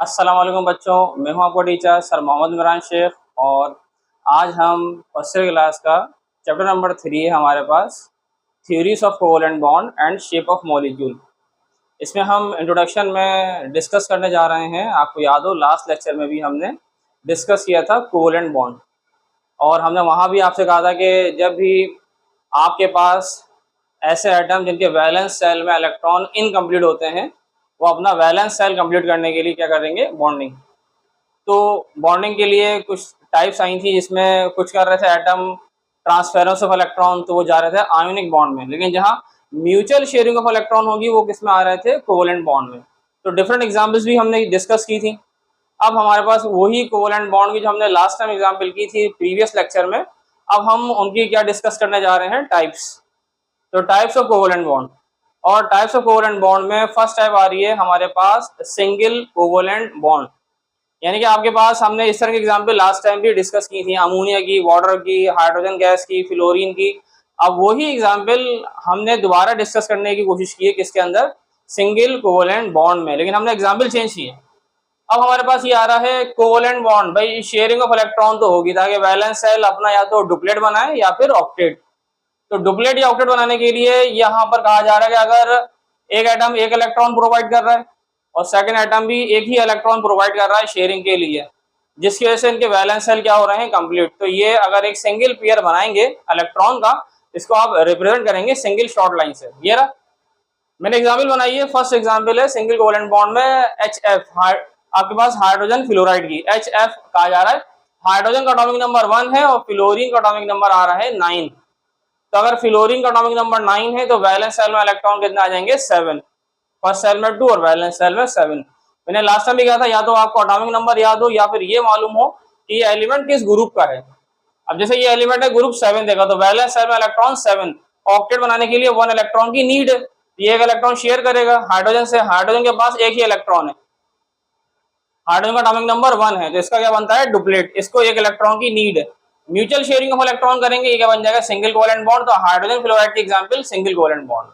अस्सलाम वालेकुम बच्चों, मैं हूं आपका टीचर सर मोहम्मद इमरान शेख। और आज हम फर्स्ट ईयर क्लास का चैप्टर नंबर 3 है हमारे पास, theories of covalent bond and shape of molecule. इसमें हम इंट्रोडक्शन में डिस्कस करने जा रहे हैं। आपको याद हो लास्ट लेक्चर में भी हमने डिस्कस किया था कोवलेंट बॉन्ड, और हमने वहाँ भी आपसे कहा था कि जब भी आपके पास ऐसे एटम जिनके वैलेंस सेल में इलेक्ट्रॉन इनकम्प्लीट होते हैं, वो अपना वैलेंस सेल कंप्लीट करने के लिए क्या करेंगे, बॉन्डिंग। तो बॉन्डिंग के लिए कुछ टाइप्स आई थी, जिसमें कुछ कर रहे थे एटम ट्रांसफेरेंस ऑफ इलेक्ट्रॉन, तो वो जा रहे थे आयोनिक बॉन्ड में। लेकिन जहाँ म्यूचुअल शेयरिंग ऑफ इलेक्ट्रॉन होगी वो किस में आ रहे थे, कोवलेंट बॉन्ड में। तो डिफरेंट एग्जाम्पल्स भी हमने डिस्कस की थी। अब हमारे पास वही कोवलेंट बॉन्ड की जो हमने लास्ट टाइम एग्जाम्पल की थी प्रीवियस लेक्चर में, अब हम उनकी क्या डिस्कस करने जा रहे हैं, टाइप्स। तो टाइप्स ऑफ कोवलेंट बॉन्ड, और टाइप्स ऑफ कोवलेंट बॉन्ड में फर्स्ट टाइप आ रही है हमारे पास सिंगल कोवलेंट बॉन्ड। यानी कि आपके पास हमने इस तरह की एग्जांपल लास्ट टाइम भी डिस्कस की थी, अमोनिया की, वाटर की, हाइड्रोजन गैस की, फ्लोरीन की। अब वही एग्जांपल हमने दोबारा डिस्कस करने की कोशिश की है, किसके अंदर, सिंगल कोवलेंट बॉन्ड में, लेकिन हमने एग्जांपल चेंज किए। अब हमारे पास ये आ रहा है कोवलेंट बॉन्ड। भाई शेयरिंग ऑफ इलेक्ट्रॉन तो होगी, ताकि वैलेंस सेल अपना या तो डुप्लेट बनाए या फिर ऑक्टेट। तो डुप्लेट या ऑक्टेट बनाने के लिए यहाँ पर कहा जा रहा है कि अगर एक एटम एक इलेक्ट्रॉन प्रोवाइड कर रहा है और सेकंड एटम भी एक ही इलेक्ट्रॉन प्रोवाइड कर रहा है शेयरिंग के लिए, जिसकी वजह से इनके वैलेंस सेल क्या हो रहे हैं, कंप्लीट। तो ये अगर एक सिंगल पेयर बनाएंगे इलेक्ट्रॉन का, इसको आप रिप्रेजेंट करेंगे सिंगल शॉर्ट लाइन से। ये रहा, मैंने एग्जाम्पल बनाई है। फर्स्ट एग्जाम्पल है सिंगल कोवलेंट बॉन्ड में HF, आपके पास हाइड्रोजन फ्लोराइड की HF कहा जा रहा है। हाइड्रोजन का एटॉमिक नंबर 1 है और फ्लोरीन का एटॉमिक नंबर आ रहा है 9। तो अगर फ्लोरीन का एटॉमिक नंबर 9 है तो वैलेंस सेल में इलेक्ट्रॉन कितने आ जाएंगे, 7। फर्स्ट सेल में 2 और वैलेंस सेल में 7। मैंने लास्ट टाइम भी कहा था, या तो आपको एटॉमिक नंबर याद हो या फिर ये मालूम हो कि ये एलिमेंट किस ग्रुप का है। अब जैसे ये एलिमेंट है ग्रुप 7 देगा, तो वैलेंस सेल में इलेक्ट्रॉन 7। ऑक्टेट बनाने के लिए 1 इलेक्ट्रॉन की नीड है, ये एक इलेक्ट्रॉन शेयर करेगा हाइड्रोजन से। हाइड्रोजन के पास एक ही इलेक्ट्रॉन है, हाइड्रोजन का एटॉमिक नंबर 1 है, तो इसका क्या बनता है, डुप्लेट। इसको एक इलेक्ट्रॉन की नीड है। म्यूचुअल शेयरिंग ऑफ इलेक्ट्रॉन करेंगे, ये क्या बन जाएगा, सिंगल कोवलेंट बॉन्ड। तो हाइड्रोजन फ्लोराइड की एग्जांपल सिंगल कोवलेंट बॉन्ड।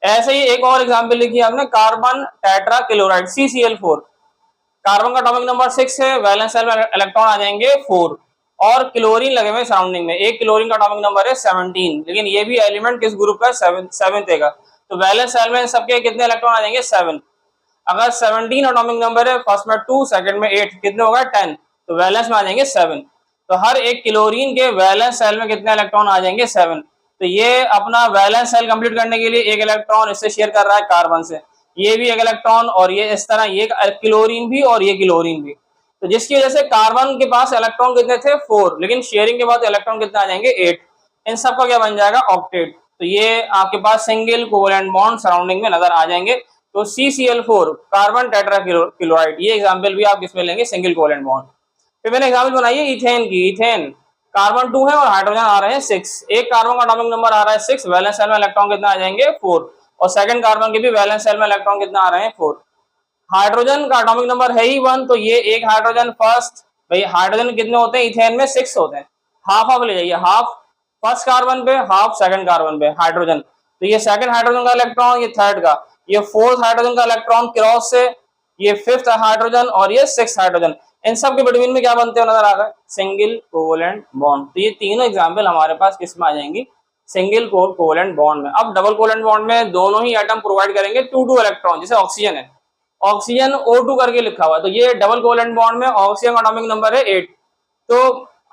ऐसे ही एक और एग्जांपल लिखी आपने, carbon tetra chloride CCl4। Carbon का एटॉमिक नंबर 6 है, वैलेंस सेल में इलेक्ट्रॉन आ जाएंगे 4। और क्लोरीन लगे हुए सराउंडिंग में, एक क्लोरीन का एटॉमिक नंबर है 17, लेकिन ये भी एलिमेंट किस ग्रुप का, 7th का। तो वैलेंस सेल में सबके कितने इलेक्ट्रॉन आ जाएंगे, 7। अगर 17 एटॉमिक नंबर है, फर्स्ट में 2 सेकंड में 8, कितने होगा, 10। तो वैलेंस में आ जाएंगे 7। तो हर एक क्लोरीन के वैलेंस सेल में कितने इलेक्ट्रॉन आ जाएंगे, 7। तो ये अपना वैलेंस सेल कंप्लीट करने के लिए एक इलेक्ट्रॉन इससे शेयर कर रहा है कार्बन से, ये भी एक इलेक्ट्रॉन, और ये इस तरह ये क्लोरीन भी और ये क्लोरीन भी। तो जिसकी वजह से कार्बन के पास इलेक्ट्रॉन कितने थे, 4, लेकिन शेयरिंग के बाद इलेक्ट्रॉन कितने आ जाएंगे, 8। इन सबका क्या बन जाएगा, ऑक्टेट। तो ये आपके पास सिंगल कोवलेंट बॉन्ड सराउंडिंग में नजर आ जाएंगे। तो CCl4 कार्बन टेट्रा क्लोराइड, ये एग्जांपल भी आप किसमें लेंगे, सिंगल कोवलेंट बॉन्ड। फिर मैंने एग्जांपल बनाई है इथेन की। इथेन कार्बन 2 है और हाइड्रोजन आ रहे हैं 6। एक कार्बन का एटॉमिक नंबर आ रहा है 6, वैलेंस सेल में इलेक्ट्रॉन कितना आ जाएंगे, 4। और सेकंड कार्बन के भी वैलेंस सेल में इलेक्ट्रॉन कितना आ रहे हैं, 4। हाइड्रोजन का एटॉमिक नंबर है ही 1, तो ये एक हाइड्रोजन फर्स्ट, भाई हाइड्रोजन कितने होते हैं इथेन में, 6 होते हैं। हाफ हाफ ले जाइए, हाफ फर्स्ट कार्बन पे, हाफ सेकंड कार्बन पे हाइड्रोजन। तो ये सेकंड हाइड्रोजन का इलेक्ट्रॉन, ये थर्ड का, ये फोर्थ हाइड्रोजन का इलेक्ट्रॉन क्रॉस से, ये फिफ्थ हाइड्रोजन और ये सिक्स हाइड्रोजन। इन सब के बिटवीन में क्या बनते हुए नजर आ रहा है, सिंगल कोवलेंट बॉन्ड। तो ये तीनों एग्जांपल हमारे पास किस में आ जाएंगी, सिंगल कोवलेंट बॉन्ड में। अब डबल कोवलेंट बॉन्ड में दोनों ही एटम प्रोवाइड करेंगे 2 इलेक्ट्रॉन, जैसे ऑक्सीजन है, ऑक्सीजन O2 करके लिखा हुआ है, तो ये डबल कोवलेंट बॉन्ड में ऑक्सीजन का एटॉमिक नंबर है 8। तो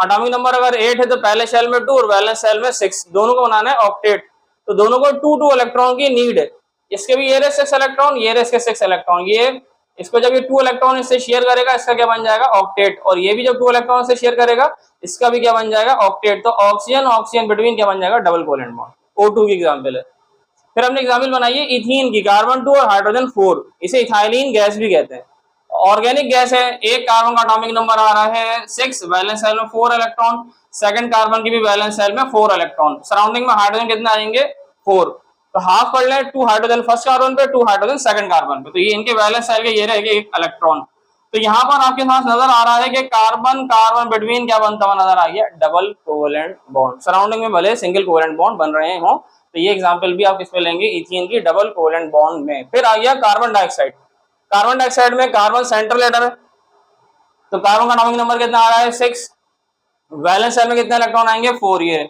एटॉमिक नंबर अगर 8 है तो पहले शेल में 2 और वैलेंस शेल में 6, दोनों को बनाना है ऑक्टेट। तो दोनों को 2 इलेक्ट्रॉन की नीड है। इसके भी ये रहे 6 इलेक्ट्रॉन, ये रहे इसके 6 इलेक्ट्रॉन, ये इसको जब ये 2 इलेक्ट्रॉन इससे शेयर करेगा, इसका क्या बन जाएगा, ऑक्टेट। और ये भी जब 2 इलेक्ट्रॉन से शेयर करेगा, इसका भी क्या बन जाएगा, ऑक्टेट। तो ऑक्सीजन ऑक्सीजन बिटवीन क्या बन जाएगा, डबल कोवलेंट बॉन्ड। O2 की एग्जांपल है। फिर हमने एग्जांपल बनाई है इथीन की, कार्बन 2 और हाइड्रोजन 4, इसे इथाइलिन गैस भी कहते हैं। ऑर्गेनिक गैस है, एक कार्बन का एटॉमिक नंबर आ रहा है 6, वैलेंस सेल में 4 इलेक्ट्रॉन, सेकंड कार्बन की भी वैलेंस सेल में 4 इलेक्ट्रॉन, सराउंडिंग में हाइड्रोजन कितने आएंगे, 4। तो हाफ कर लें, 2 हाइड्रोजन फर्स्ट कार्बन पे, 2 हाइड्रोजन सेकंड कार्बन पे, तो ये इनके वैलेंस सेल के ये रहेंगे 1 इलेक्ट्रॉन। तो यहाँ पर आपके साथ नजर आ रहा है कि कार्बन कार्बन बिटवीन क्या बनता हुआ नजर आ गया, डबल कोवलेंट बॉन्ड। सराउंडिंग में भले सिंगल कोवलेंट बॉन्ड बन रहे हो, तो ये एग्जांपल भी आप किसमें लेंगे, इथीन की डबल कोवलेंट बॉन्ड में। फिर आ गया कार्बन डाइऑक्साइड। कार्बन डाइऑक्साइड में कार्बन सेंट्रल एटम है, तो कार्बन का एटॉमिक नंबर कितना आ रहा है 6, वैलेंस शेल में कितने इलेक्ट्रॉन आएंगे 4 ये,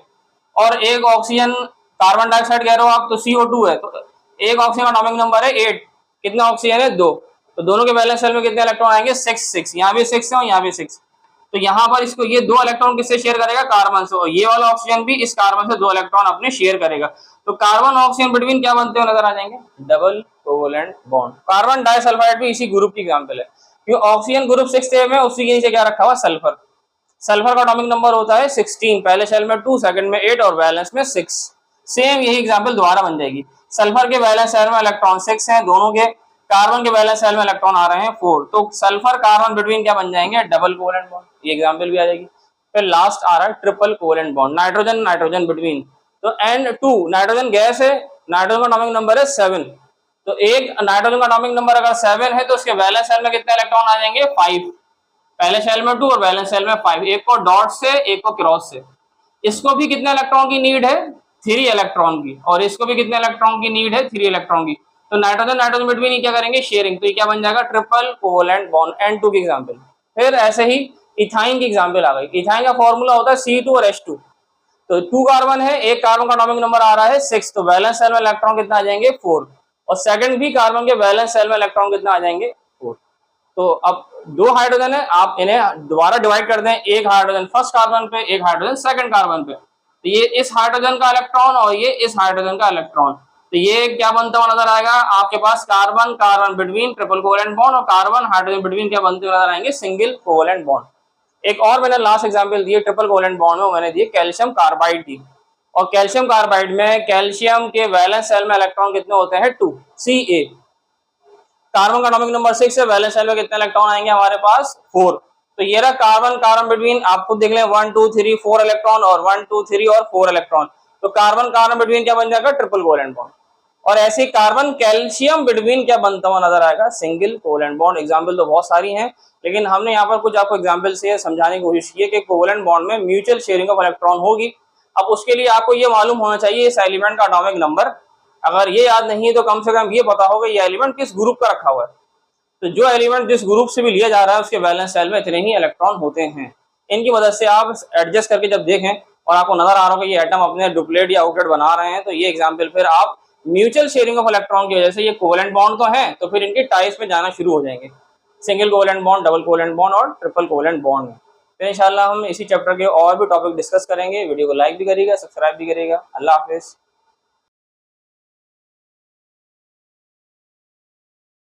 और एक ऑक्सीजन कार्बन डाइऑक्साइड कह रहे हो आप तो CO2 है, तो एक ऑक्सीजन का एटॉमिक नंबर है 8, कितना ऑक्सीजन है 2, तो दोनों के वैलेंस शेल में कितने इलेक्ट्रॉन आएंगे 6, यहाँ भी 6 है और यहाँ भी 6, तो यहाँ पर इसको ये 2 इलेक्ट्रॉन किससे शेयर करेगा कार्बन से, और ये वाला ऑक्सीजन भी इस कार्बन से 2 इलेक्ट्रॉन अपने शेयर करेगा, तो कार्बन ऑक्सीजन बिटवीन क्या बनते हुए नजर आ जाएंगे double covalent bond. Carbon disulphide भी इसी ग्रुप की एग्जांपल है, क्योंकि ऑक्सीजन ग्रुप 6 में उसी के नीचे क्या रखा हुआ सल्फर, सल्फर का एटॉमिक नंबर होता है 16, पहले शेल में 2, सेकंड में 8 और वैलेंस में 6, सेम यही एग्जांपल दोबारा बन जाएगी। सल्फर के वैलेंस शेल में इलेक्ट्रॉन 6 हैं दोनों के, कार्बन के वैलेंस शेल में इलेक्ट्रॉन आ रहे हैं 4, तो सल्फर कार्बन बिटवीन क्या बन जाएंगे डबल कोवलेंट बॉन्ड, ये एग्जांपल भी आ जाएगी। फिर लास्ट आ रहा है triple covalent bond, nitrogen nitrogen between, तो N2 नाइट्रोजन गैस है, नाइट्रोजन का एटॉमिक नंबर है 7, तो एक नाइट्रोजन का एटॉमिक नंबर अगर 7 है तो उसके वैलेंस शेल में कितने इलेक्ट्रॉन आ जाएंगे 5, पहले शेल में 2 और वैलेंस शेल में 5, एक को डॉट से एक को क्रॉस से, इसको भी कितने इलेक्ट्रॉन की नीड है 3 इलेक्ट्रॉन की, और इसको भी कितने इलेक्ट्रॉन की नीड है 3 इलेक्ट्रॉन की, तो नाइट्रोजन नाइट्रोजन बिटवीन क्या करेंगे शेयरिंग, तो ये क्या बन जाएगा ट्रिपल कोवलेंट बॉन्ड, N2 की एग्जांपल। फिर ऐसे ही इथाइन की एग्जांपल आ गई, इथाइन का फॉर्मूला होता है C2 और H2, तो 2 कार्बन है, एक कार्बन का एटॉमिक नंबर आ रहा है 6, तो वैलेंस शेल में इलेक्ट्रॉन कितना आ जाएंगे 4, और सेकंड भी कार्बन के वैलेंस शेल में इलेक्ट्रॉन कितना आ जाएंगे 4, तो अब 2 हाइड्रोजन है, आप इन्हें दोबारा डिवाइड कर दें, एक हाइड्रोजन फर्स्ट कार्बन पे, एक हाइड्रोजन सेकंड कार्बन पे, तो ये इस हाइड्रोजन का इलेक्ट्रॉन और ये इस हाइड्रोजन का इलेक्ट्रॉन, तो ये क्या बनता हुआ नजर आएगा आपके पास carbon carbon between triple covalent bond, और कार्बन हाइड्रोजन बिटवीन क्या बनते हुए नजर आएंगे सिंगल कोवलेंट बॉन्ड। एक और मैंने लास्ट एग्जांपल दिए ट्रिपल कोवलेंट बॉन्ड में, मैंने दिए कैल्शियम कार्बाइड की, और कैल्शियम कार्बाइड में कैल्शियम के वैलेंस शेल में इलेक्ट्रॉन कितने होते हैं 2 Ca, कार्बन का एटॉमिक नंबर 6 है, वैलेंस शेल में कितने इलेक्ट्रॉन आएंगे हमारे पास 4, तो ये रहा कार्बन कार्बन बिटवीन, आप खुद देख लें 1 2 3 4 इलेक्ट्रॉन और 1 2 3 और 4 इलेक्ट्रॉन, तो कार्बन कार्बन बिटवीन क्या बन जाएगा ट्रिपल कोवलेंट बॉन्ड, और ऐसे ही कार्बन कैल्शियम बिटवीन क्या बनता हुआ नजर आएगा सिंगल कोवलेंट बॉन्ड। एग्जांपल तो बहुत सारी हैं, लेकिन हमने यहाँ पर कुछ आपको एग्जांपल से समझाने की कोशिश की है कि कोवलेंट बॉन्ड में म्यूचुअल शेयरिंग ऑफ इलेक्ट्रॉन होगी। अब उसके लिए आपको ये मालूम होना चाहिए इस एलिमेंट का एटॉमिक नंबर, अगर ये याद नहीं है तो कम से कम ये पता होगा ये एलिमेंट किस ग्रुप का रखा हुआ है, तो जो एलिमेंट जिस ग्रुप से भी लिया जा रहा है उसके वैलेंस शेल में इतने ही इलेक्ट्रॉन होते हैं। इनकी मदद से आप एडजस्ट करके जब देखें और आपको नजर आ रहा हो कि ये एटम अपने डुप्लेट या आउटलेट बना रहे हैं, तो ये एग्जांपल फिर आप म्यूचुअल शेयरिंग ऑफ इलेक्ट्रॉन की वजह से ये कोवलेंट बॉन्ड तो है, तो फिर इनके टाइप्स में जाना शुरू हो जाएंगे, single covalent bond, double covalent bond और ट्रिपल कोवलेंट बॉन्ड में। फिर इंशाल्लाह हम इसी चैप्टर के और भी टॉपिक डिस्कस करेंगे। वीडियो को लाइक भी करिएगा, सब्सक्राइब भी करिएगा। अल्लाह हाफिज।